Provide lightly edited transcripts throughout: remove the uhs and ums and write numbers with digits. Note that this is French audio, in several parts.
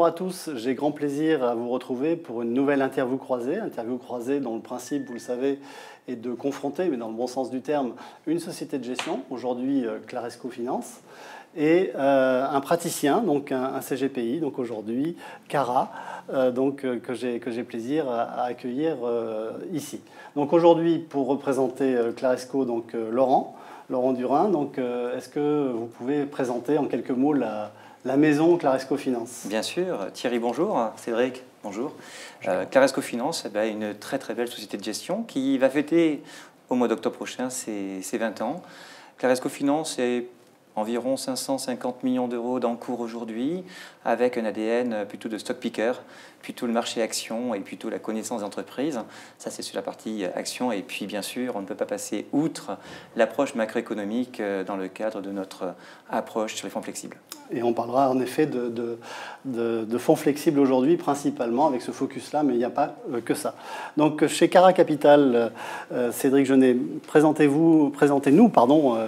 bonjour à tous, j'ai grand plaisir à vous retrouver pour une nouvelle interview croisée dont le principe, vous le savez, est de confronter, mais dans le bon sens du terme, une société de gestion, aujourd'hui Claresco Finance, et un praticien, donc un CGPI, donc aujourd'hui Cara, que j'ai plaisir à accueillir ici. Donc aujourd'hui, pour représenter Claresco, donc Laurent Durin, donc est-ce que vous pouvez présenter en quelques mots la maison Claresco Finance? Bien sûr. Thierry, bonjour. Cédric, bonjour. Claresco Finance, une très très belle société de gestion qui va fêter au mois d'octobre prochain ses 20 ans. Claresco Finance est environ 550 millions d'euros d'encours aujourd'hui, avec un ADN plutôt de stock picker, plutôt le marché action et plutôt la connaissance d'entreprise. Ça, c'est sur la partie action. Et puis, bien sûr, on ne peut pas passer outre l'approche macroéconomique dans le cadre de notre approche sur les fonds flexibles. Et on parlera en effet de fonds flexibles aujourd'hui, principalement avec ce focus-là, mais il n'y a pas que ça. Donc, chez Cara Capital, Cédric Jeunet, présentez-nous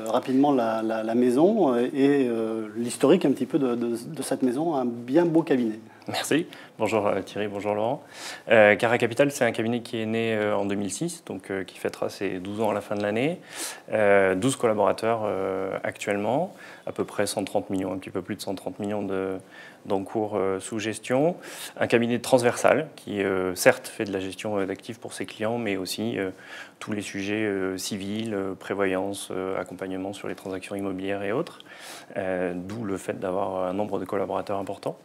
rapidement la maison et l'historique un petit peu de cette maison, un bien beau cabinet. Merci. Bonjour Thierry, bonjour Laurent. Cara Capital, c'est un cabinet qui est né en 2006, donc qui fêtera ses 12 ans à la fin de l'année. 12 collaborateurs actuellement, à peu près 130 millions, un petit peu plus de 130 millions d'encours sous gestion. Un cabinet transversal qui, certes, fait de la gestion d'actifs pour ses clients, mais aussi tous les sujets civils, prévoyance, accompagnement sur les transactions immobilières et autres. D'où le fait d'avoir un nombre de collaborateurs important.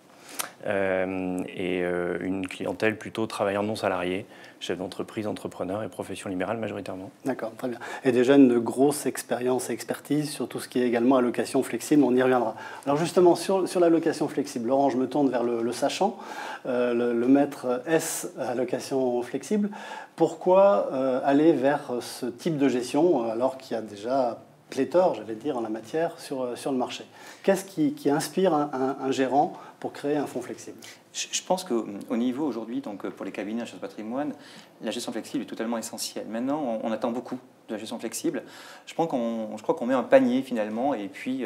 Une clientèle plutôt travailleurs non salariés, chefs d'entreprise, entrepreneurs et professions libérales majoritairement. D'accord, très bien. Et déjà une grosse expérience et expertise sur tout ce qui est également allocation flexible, on y reviendra. Alors justement, sur l'allocation flexible, Laurent, je me tourne vers le sachant, le maître S allocation flexible. Pourquoi aller vers ce type de gestion alors qu'il y a déjà pléthore, j'allais dire, en la matière sur le marché? Qu'est-ce qui inspire un gérant pour créer un fonds flexible? Je pense qu'au niveau aujourd'hui, donc pour les cabinets en gestion de patrimoine, la gestion flexible est totalement essentielle. Maintenant, on attend beaucoup de la gestion flexible. Je crois qu'on met un panier finalement et puis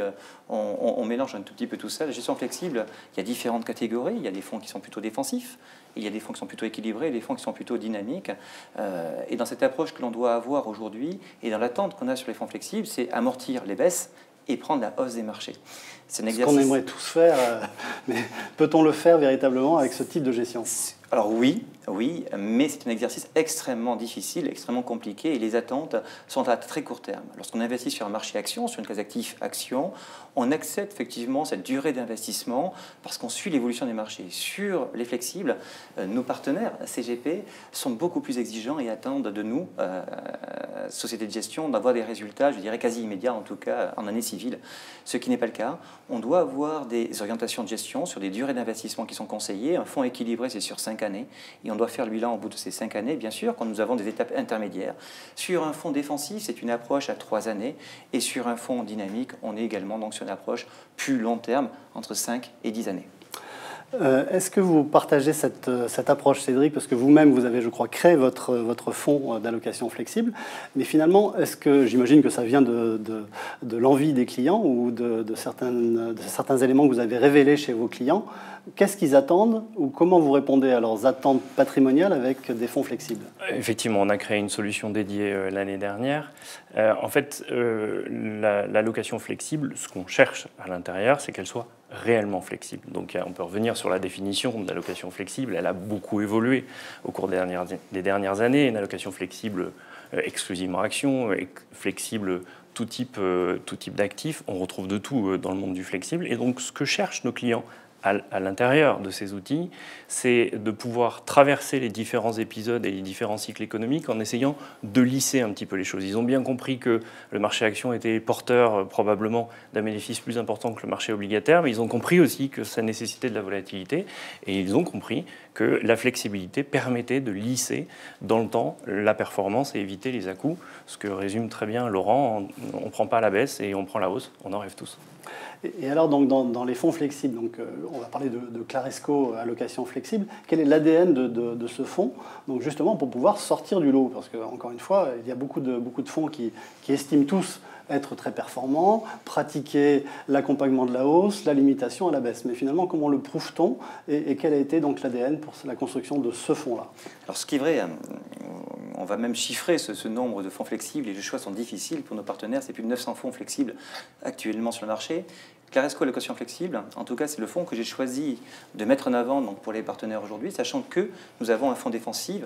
on mélange un tout petit peu tout ça. La gestion flexible, il y a différentes catégories. Il y a des fonds qui sont plutôt défensifs, il y a des fonds qui sont plutôt équilibrés, et des fonds qui sont plutôt dynamiques. Et dans cette approche que l'on doit avoir aujourd'hui et dans l'attente qu'on a sur les fonds flexibles, c'est amortir les baisses et prendre la hausse des marchés. C'est un exercice qu'on aimerait tous faire, mais peut-on le faire véritablement avec ce type de gestion? Alors oui, mais c'est un exercice extrêmement difficile, extrêmement compliqué, et les attentes sont à très court terme. Lorsqu'on investit sur un marché action, sur une classe d'actifs action, on accepte effectivement cette durée d'investissement parce qu'on suit l'évolution des marchés. Sur les flexibles, nos partenaires CGP sont beaucoup plus exigeants et attendent de nous, sociétés de gestion, d'avoir des résultats, je dirais quasi immédiats, en tout cas en année civile, ce qui n'est pas le cas. On doit avoir des orientations de gestion sur des durées d'investissement qui sont conseillées. Un fonds équilibré, c'est sur 5 années, et on doit faire le bilan au bout de ces 5 années, bien sûr, quand nous avons des étapes intermédiaires. Sur un fonds défensif, c'est une approche à 3 années, et sur un fonds dynamique, on est également donc sur une approche plus long terme, entre 5 et 10 années. Est-ce que vous partagez cette approche, Cédric, parce que vous-même, vous avez, je crois, créé votre fonds d'allocation flexible, mais finalement, est-ce que, j'imagine que ça vient de l'envie des clients ou de certains éléments que vous avez révélés chez vos clients? Qu'est-ce qu'ils attendent ou comment vous répondez à leurs attentes patrimoniales avec des fonds flexibles? Effectivement, on a créé une solution dédiée l'année dernière. En fait, l'allocation flexible, ce qu'on cherche à l'intérieur, c'est qu'elle soit réellement flexible. Donc on peut revenir sur la définition de l'allocation flexible. Elle a beaucoup évolué au cours des dernières années. Une allocation flexible exclusivement action, flexible tout type d'actifs. On retrouve de tout dans le monde du flexible. Et donc ce que cherchent nos clients à l'intérieur de ces outils, c'est de pouvoir traverser les différents épisodes et les différents cycles économiques en essayant de lisser un petit peu les choses. Ils ont bien compris que le marché action était porteur probablement d'un bénéfice plus important que le marché obligataire, mais ils ont compris aussi que ça nécessitait de la volatilité, et ils ont compris que la flexibilité permettait de lisser dans le temps la performance et éviter les à-coups, ce que résume très bien Laurent, on ne prend pas la baisse et on prend la hausse, on en rêve tous. Et alors, donc, dans les fonds flexibles, donc, on va parler de Claresco allocation flexible, quel est l'ADN de ce fonds, donc justement pour pouvoir sortir du lot? Parce qu'encore une fois, il y a beaucoup de fonds qui estiment tous être très performant, pratiquer l'accompagnement de la hausse, la limitation à la baisse. Mais finalement, comment le prouve-t-on et quel a été donc l'ADN pour la construction de ce fonds-là? Alors, ce qui est vrai, on va même chiffrer ce nombre de fonds flexibles et les choix sont difficiles pour nos partenaires. C'est plus de 900 fonds flexibles actuellement sur le marché. Claresco Allocation Flexible, en tout cas, c'est le fonds que j'ai choisi de mettre en avant donc, pour les partenaires aujourd'hui, sachant que nous avons un fonds défensif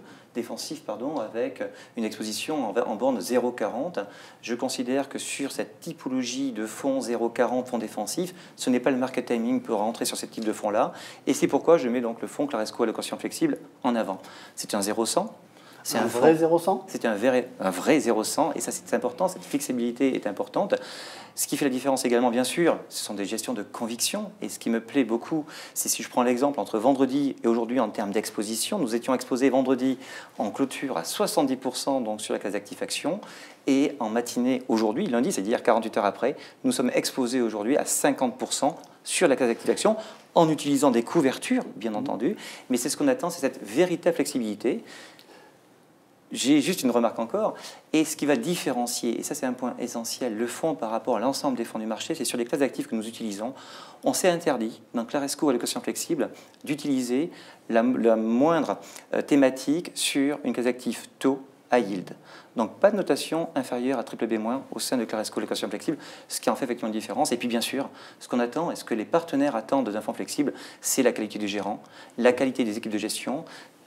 avec une exposition en borne 0,40. Je considère que sur cette typologie de fonds 0,40, fonds défensifs, ce n'est pas le market timing pour rentrer sur ce type de fonds-là. Et c'est pourquoi je mets donc le fonds Claresco Allocation Flexible en avant. C'est un 0,100. C'est un vrai 0,100 ? C'est un vrai 0,100 et ça c'est important, cette flexibilité est importante. Ce qui fait la différence également, bien sûr, ce sont des gestions de conviction et ce qui me plaît beaucoup, c'est si je prends l'exemple entre vendredi et aujourd'hui en termes d'exposition, nous étions exposés vendredi en clôture à 70% donc sur la classe d'actifs actions et en matinée aujourd'hui, lundi, c'est-à-dire 48 heures après, nous sommes exposés aujourd'hui à 50% sur la classe d'actifs actions en utilisant des couvertures, bien entendu, mais c'est ce qu'on attend, c'est cette véritable flexibilité. J'ai juste une remarque encore, et ce qui va différencier, et ça c'est un point essentiel, le fonds par rapport à l'ensemble des fonds du marché, c'est sur les classes d'actifs que nous utilisons. On s'est interdit, dans Claresco Allocation Flexible, d'utiliser la moindre thématique sur une classe d'actifs taux à yield. Donc pas de notation inférieure à BBB- au sein de Claresco Allocation Flexible, ce qui en fait effectivement une différence. Et puis bien sûr, ce qu'on attend et ce que les partenaires attendent d'un fonds flexible, c'est la qualité du gérant, la qualité des équipes de gestion.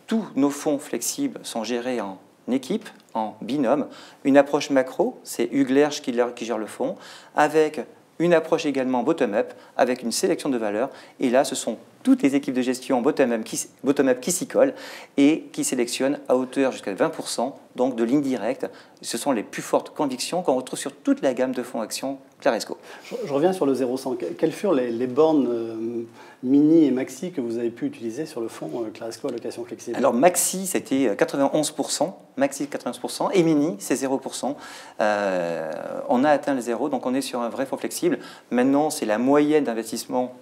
Tous nos fonds flexibles sont gérés en équipe, en binôme, une approche macro, c'est Hugues Lerche qui gère le fonds, avec une approche également bottom-up, avec une sélection de valeurs, et là ce sont toutes les équipes de gestion bottom-up qui s'y collent et qui sélectionnent à hauteur jusqu'à 20%, donc de lignes directes. Ce sont les plus fortes convictions qu'on retrouve sur toute la gamme de fonds actions Claresco. Je reviens sur le 0,100. Quelles furent les bornes mini et maxi que vous avez pu utiliser sur le fonds Claresco Allocation Flexible? Alors maxi, c'était 91%, maxi 91%, et mini, c'est 0%. On a atteint le 0, donc on est sur un vrai fonds flexible. Maintenant, c'est la moyenne d'investissement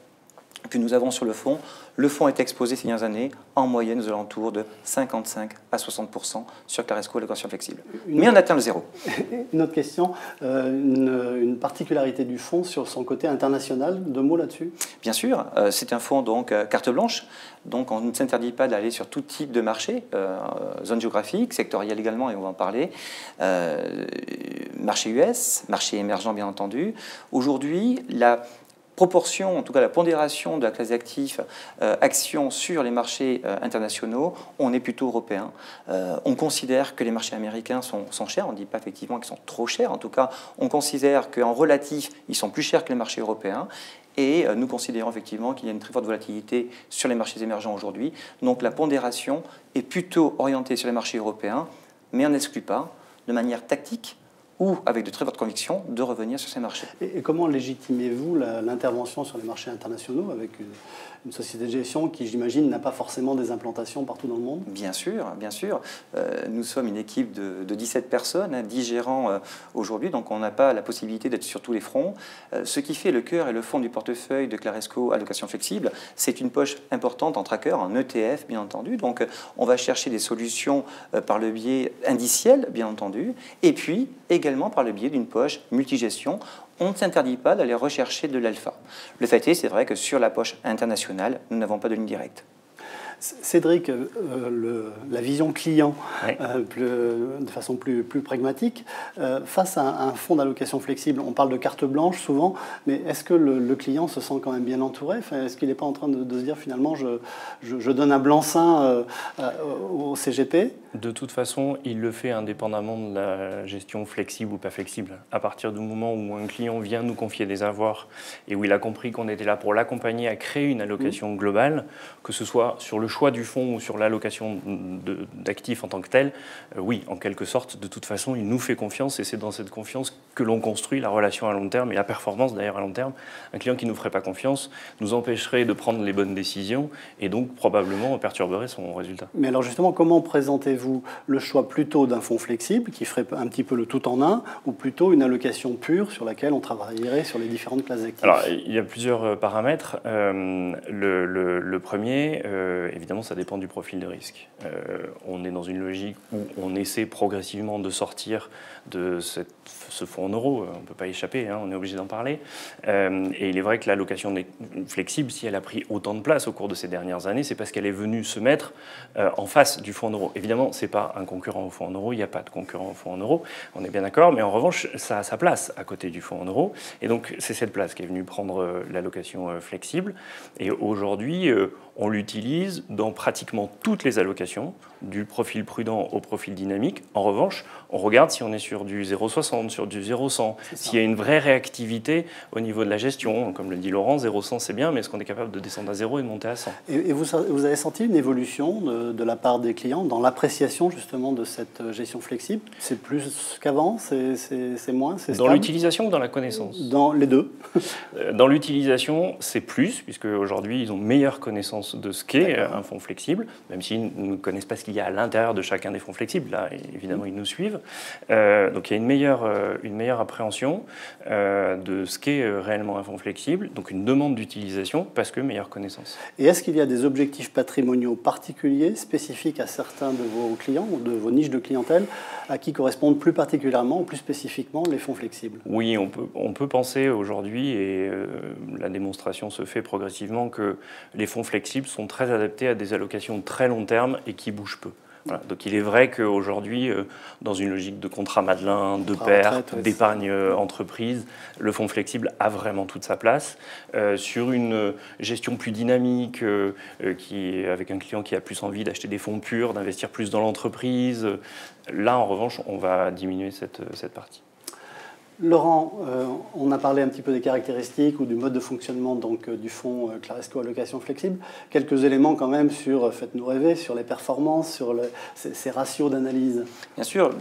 que nous avons sur le fonds. Le fonds est exposé ces dernières années, en moyenne, aux alentours de 55 à 60% sur Claresco Allocation Flexible. Mais on atteint le 0. Une autre question, une particularité du fonds sur son côté international, deux mots là-dessus? Bien sûr, c'est un fonds donc carte blanche, donc on ne s'interdit pas d'aller sur tout type de marché, zone géographique, sectorielle également, et on va en parler, marché US, marché émergent bien entendu. Aujourd'hui, la proportion, en tout cas la pondération de la classe d'actifs actions sur les marchés internationaux, on est plutôt européen. On considère que les marchés américains sont chers, on ne dit pas effectivement qu'ils sont trop chers, en tout cas on considère qu'en relatif, ils sont plus chers que les marchés européens. Et nous considérons effectivement qu'il y a une très forte volatilité sur les marchés émergents aujourd'hui. Donc la pondération est plutôt orientée sur les marchés européens, mais on n'exclut pas, de manière tactique, ou avec de très fortes convictions, de revenir sur ces marchés. Et comment légitimez-vous l'intervention sur les marchés internationaux avec une société de gestion qui, j'imagine, n'a pas forcément des implantations partout dans le monde? Bien sûr, bien sûr. Nous sommes une équipe de 17 personnes, 10 gérants aujourd'hui, donc on n'a pas la possibilité d'être sur tous les fronts. Ce qui fait le cœur et le fond du portefeuille de Claresco Allocation Flexible, c'est une poche importante en tracker, en ETF, bien entendu. Donc on va chercher des solutions par le biais indiciel, bien entendu, et puis également par le biais d'une poche multigestion. On ne s'interdit pas d'aller rechercher de l'alpha. Le fait est, c'est vrai que sur la poche internationale, nous n'avons pas de ligne directe. Cédric, la vision client, oui. De façon plus pragmatique, face à un fonds d'allocation flexible, on parle de carte blanche souvent, mais est-ce que le client se sent quand même bien entouré? Est-ce qu'il n'est pas en train de se dire finalement je donne un blanc-seing au CGP? De toute façon, il le fait indépendamment de la gestion flexible ou pas flexible. À partir du moment où un client vient nous confier des avoirs et où il a compris qu'on était là pour l'accompagner à créer une allocation globale, que ce soit sur le choix du fonds ou sur l'allocation d'actifs en tant que tel, oui, en quelque sorte, de toute façon, il nous fait confiance et c'est dans cette confiance que l'on construit la relation à long terme et la performance d'ailleurs à long terme. Un client qui ne nous ferait pas confiance nous empêcherait de prendre les bonnes décisions et donc probablement perturberait son résultat. Mais alors justement, comment présentez-vous le choix plutôt d'un fonds flexible qui ferait un petit peu le tout en un ou plutôt une allocation pure sur laquelle on travaillerait sur les différentes classes d'actifs? Alors, il y a plusieurs paramètres. Le premier, évidemment, ça dépend du profil de risque. On est dans une logique où on essaie progressivement de sortir de ce fonds en euros, on ne peut pas échapper, hein, on est obligé d'en parler. Et il est vrai que l'allocation flexible, si elle a pris autant de place au cours de ces dernières années, c'est parce qu'elle est venue se mettre en face du fonds en euros. Évidemment, ce n'est pas un concurrent au fonds en euros, il n'y a pas de concurrent au fonds en euros, on est bien d'accord, mais en revanche, ça a sa place à côté du fonds en euros. Et donc, c'est cette place qui est venue prendre l'allocation flexible. Et aujourd'hui, on l'utilise dans pratiquement toutes les allocations, du profil prudent au profil dynamique. En revanche, on regarde si on est sur du 0,60, sur du 0,100, s'il y a une vraie réactivité au niveau de la gestion. Comme le dit Laurent, 0,100 c'est bien, mais est-ce qu'on est capable de descendre à 0 et de monter à 100 ? Et vous avez senti une évolution de la part des clients dans l'appréciation justement de cette gestion flexible? C'est plus qu'avant? C'est moins? C'est dans l'utilisation ou dans la connaissance? Dans les deux. Dans l'utilisation, c'est plus, puisque aujourd'hui ils ont meilleure connaissance de ce qu'est un fonds flexible, même s'ils ne connaissent pas ce qu'il y a à l'intérieur de chacun des fonds flexibles. Là, évidemment, ils nous suivent. Donc il y a une meilleure appréhension de ce qu'est réellement un fonds flexible, donc une demande d'utilisation parce que meilleure connaissance. Et est-ce qu'il y a des objectifs patrimoniaux particuliers, spécifiques à certains de vos clients ou de vos niches de clientèle, à qui correspondent plus particulièrement ou plus spécifiquement les fonds flexibles? Oui, on peut penser aujourd'hui, et la démonstration se fait progressivement, que les fonds flexibles sont très adaptés à des allocations de très long terme et qui bougent peu. Voilà. Donc il est vrai qu'aujourd'hui, dans une logique de contrat Madelin, de perte, d'épargne entreprise, le fonds flexible a vraiment toute sa place. Sur une gestion plus dynamique, avec un client qui a plus envie d'acheter des fonds purs, d'investir plus dans l'entreprise, là en revanche, on va diminuer cette partie. Laurent, on a parlé un petit peu des caractéristiques ou du mode de fonctionnement donc, du fonds Claresco Allocation Flexible. Quelques éléments quand même sur, faites-nous rêver, sur les performances, sur ces ratios d'analyse. Bien sûr,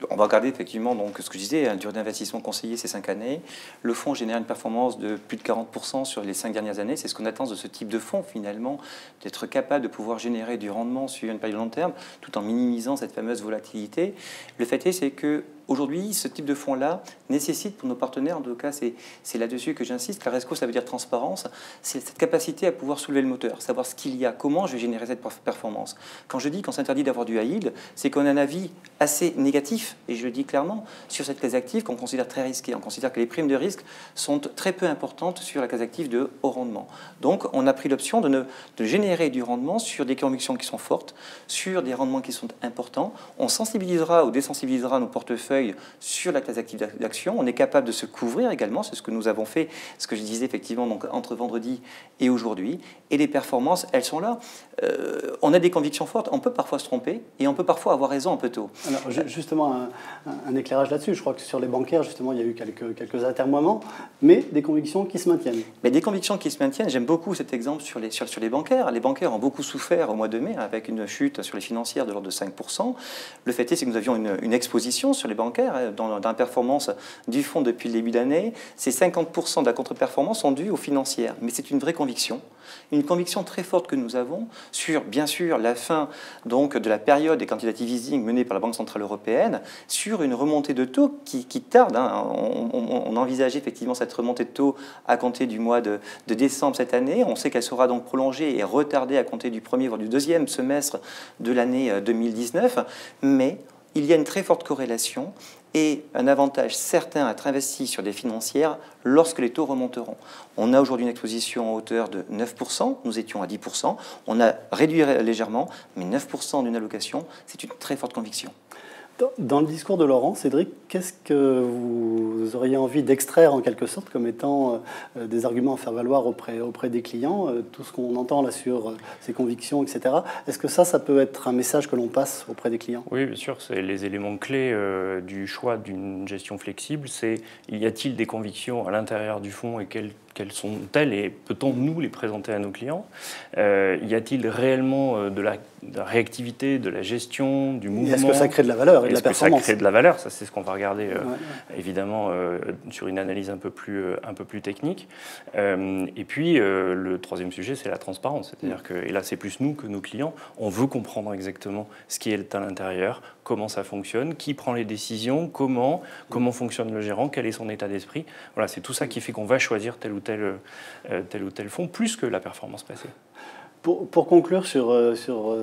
on va regarder effectivement donc, ce que je disais, durée d'investissement conseillé ces 5 années. Le fonds génère une performance de plus de 40% sur les 5 dernières années. C'est ce qu'on attend de ce type de fonds finalement, d'être capable de pouvoir générer du rendement sur une période long terme tout en minimisant cette fameuse volatilité. Le fait est, c'est que aujourd'hui, ce type de fonds-là nécessite pour nos partenaires, en tout cas c'est là-dessus que j'insiste, Claresco ça veut dire transparence, c'est cette capacité à pouvoir soulever le moteur, savoir ce qu'il y a, comment je vais générer cette performance. Quand je dis qu'on s'interdit d'avoir du high yield, c'est qu'on a un avis assez négatif, et je le dis clairement, sur cette classe active qu'on considère très risquée. On considère que les primes de risque sont très peu importantes sur la classe active de haut rendement. Donc on a pris l'option de générer du rendement sur des convictions qui sont fortes, sur des rendements qui sont importants. On sensibilisera ou désensibilisera nos portefeuilles sur la classe active d'action. On est capable de se couvrir également, c'est ce que nous avons fait, ce que je disais effectivement donc, entre vendredi et aujourd'hui. Et les performances, elles sont là. On a des convictions fortes, on peut parfois se tromper et on peut parfois avoir raison un peu tôt. Alors justement, un éclairage là-dessus. Je crois que sur les bancaires, justement, il y a eu quelques atermoiements, mais des convictions qui se maintiennent. Mais des convictions qui se maintiennent. J'aime beaucoup cet exemple sur les bancaires. Les bancaires ont beaucoup souffert au mois de mai avec une chute sur les financières de l'ordre de 5%. Le fait est, c'est que nous avions une exposition sur les bancaires dans la performance du fonds depuis le début d'année. Ces 50% de la contre-performance sont dus aux financières. Mais c'est une vraie conviction. Une conviction très forte que nous avons sur, bien sûr, la fin donc, de la période des quantitative easing menée par la Banque Centrale Européenne, sur une remontée de taux qui tarde. On envisage effectivement cette remontée de taux à compter du mois de décembre cette année. On sait qu'elle sera donc prolongée et retardée à compter du premier, voire du deuxième semestre de l'année 2019. Mais il y a une très forte corrélation et un avantage certain à être investi sur des financières lorsque les taux remonteront. On a aujourd'hui une exposition en hauteur de 9%, nous étions à 10%, on a réduit légèrement, mais 9% d'une allocation, c'est une très forte conviction. Dans le discours de Laurent, Cédric, qu'est-ce que vous auriez envie d'extraire en quelque sorte comme étant des arguments à faire valoir auprès des clients, tout ce qu'on entend là sur ces convictions, etc. Est-ce que ça peut être un message que l'on passe auprès des clients? Oui, bien sûr, c'est les éléments clés du choix d'une gestion flexible. C'est y a-t-il des convictions à l'intérieur du fonds et quelles sont-elles et peut-on nous les présenter à nos clients? Y a-t-il réellement de la réactivité, de la gestion, du mouvement? Est-ce que ça crée de la valeur et de la performance? Est-ce que ça crée de la valeur? Ça, c'est ce qu'on va regarder évidemment sur une analyse un peu plus technique. Et puis, le troisième sujet, c'est la transparence. C'est-à-dire que, et là, c'est plus nous que nos clients. On veut comprendre exactement ce qui est à l'intérieur, comment ça fonctionne, qui prend les décisions, comment fonctionne le gérant, quel est son état d'esprit. Voilà, c'est tout ça qui fait qu'on va choisir tel ou tel fonds, plus que la performance passée. Pour conclure sur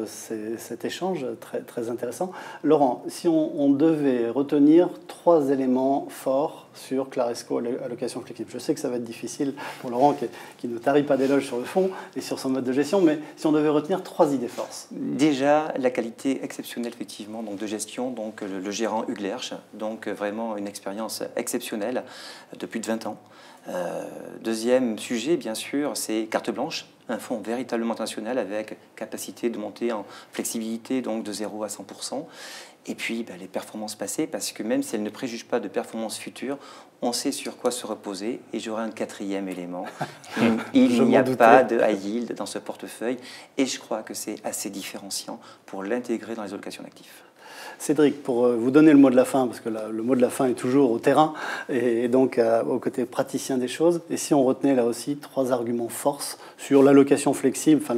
cet échange très, très intéressant, Laurent, si on devait retenir 3 éléments forts sur Claresco allocation flexible, je sais que ça va être difficile pour Laurent qui ne tarit pas d'éloges sur le fond et sur son mode de gestion, mais si on devait retenir 3 idées forces. Déjà, la qualité exceptionnelle effectivement donc de gestion, donc le gérant Hugues Lerche, donc vraiment une expérience exceptionnelle de plus de 20 ans. Deuxième sujet, bien sûr, c'est carte blanche, un fonds véritablement international avec capacité de monter en flexibilité donc de 0 à 100%. Et puis les performances passées, parce que même si elles ne préjugent pas de performances futures, on sait sur quoi se reposer. Et j'aurai un 4e élément. Il n'y a pas de high yield dans ce portefeuille. Et je crois que c'est assez différenciant pour l'intégrer dans les allocations d'actifs. Cédric, pour vous donner le mot de la fin, parce que le mot de la fin est toujours au terrain, et donc au côté praticien des choses, et si on retenait là aussi 3 arguments force sur l'allocation flexible, enfin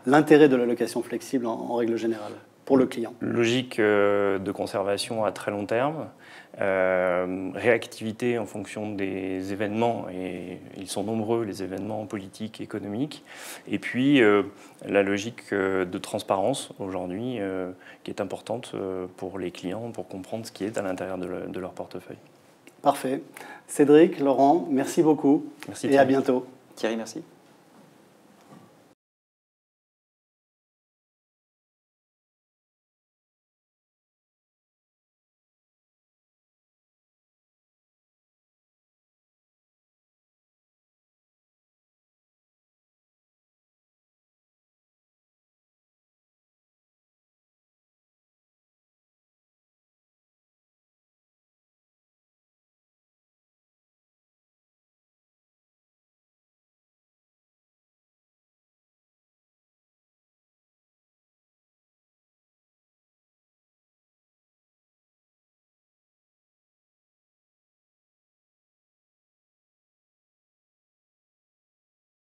l'intérêt de l'allocation flexible en règle générale pour le client. Logique de conservation à très long terme, réactivité en fonction des événements, et ils sont nombreux, les événements politiques, économiques, et puis la logique de transparence aujourd'hui qui est importante pour les clients, pour comprendre ce qui est à l'intérieur de leur portefeuille. Parfait. Cédric, Laurent, merci beaucoup. Merci, et à bientôt. Thierry, merci.